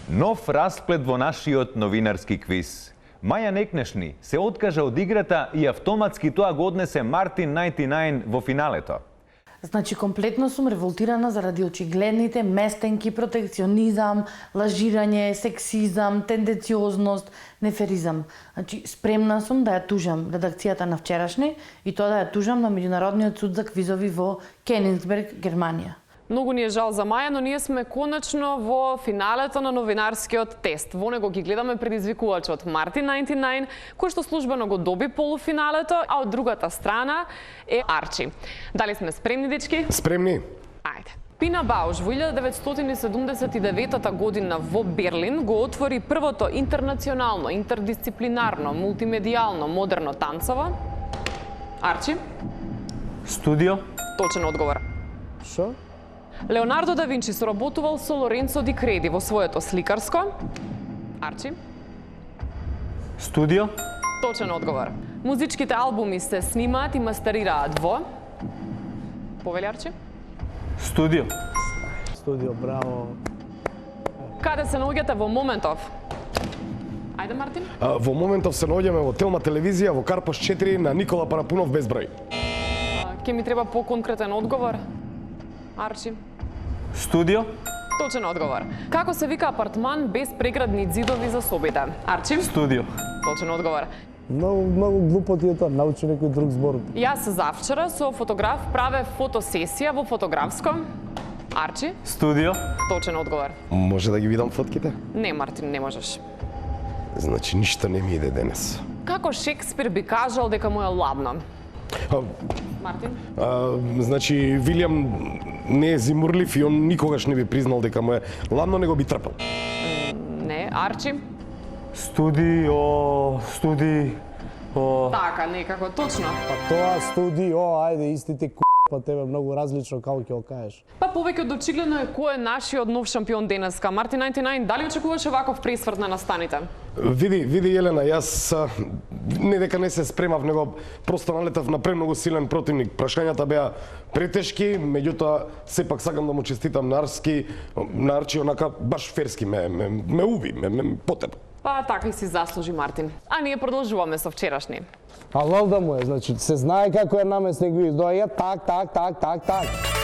Нов расплет во нашиот новинарски квиз. Маја Некнешни се откажа од играта и автоматски тоа го однесе Мартин 99 во финалето. Значи, комплетно сум револтирана заради очигледните местенки, протекционизам, лажирање, сексизам, тенденциозност, неферизам. Значи, спремна сум да ја тужам редакцијата на вчерашни и тоа да ја тужам на Меѓународниот суд за квизови во Кенигсберг, Германија. Многу ни е жал за Маја, но ние сме конечно во финалето на новинарскиот тест. Во него ги гледаме предизвикувачот Мартин 99, кој што службено го доби полуфиналето, а од другата страна е Арчи. Дали сме спремни, дечки? Спремни. Ајде. Пина Бауш во 1979 година во Берлин го отвори првото интернационално, интердисциплинарно, мултимедијално, модерно танцово. Арчи? Студио. Точен одговор. Шо? Леонардо да Винчи соработувал со Лоренцо Ди Креди во своето сликарско. Арчи? Студио. Точен одговор. Музичките албуми се снимаат и мастерираат во... Повели, Арчи? Студио. Студио, браво. Каде се наоѓате во моментов? Ајде, Мартин. Во моментов се наоѓаме во Телма телевизија, во Карпош 4 на Никола Парапунов безброј. Ке ми треба поконкретен одговор. Арчи? Студио. Точен одговор. Како се вика апартман без преградни ѕидови за собите? Арчи? Студио. Точен одговор. Многу глупо ти е тоа, научи некој друг збор. Јас завчера со фотограф праве фотосесија во фотографско. Арчи? Студио. Точен одговор. Може да ги видам фотките? Не, Мартин, не можеш. Значи, ништо не ми иде денес. Како Шекспир би кажал дека му е ладно? Мартин? Значи, Вилијам не е зимурлив и он никогаш не би признал дека му е ладно, него би трпел. Не, Арчи? Студио. Така, некако, точно. Па тоа студио, ајде, истите па тебе многу различно како ќе го кажеш. Па повеќе од очигледно е кој е нашиот нов шампион денеска. Мартин 99, дали очекуваше ваков пресврт на настаните? Види Елена, јас не дека не се спремав, него просто налетав на премногу силен противник. Прашањата беа претешки, меѓутоа сепак сакам да му честитам на Арчи, онака баш ферски ме уби, ме потеп. Па така и си заслужи Мартин. А ние продолжуваме со вчерашни. А валда му е, значи, се знае како е наместник ви, доаѓа так.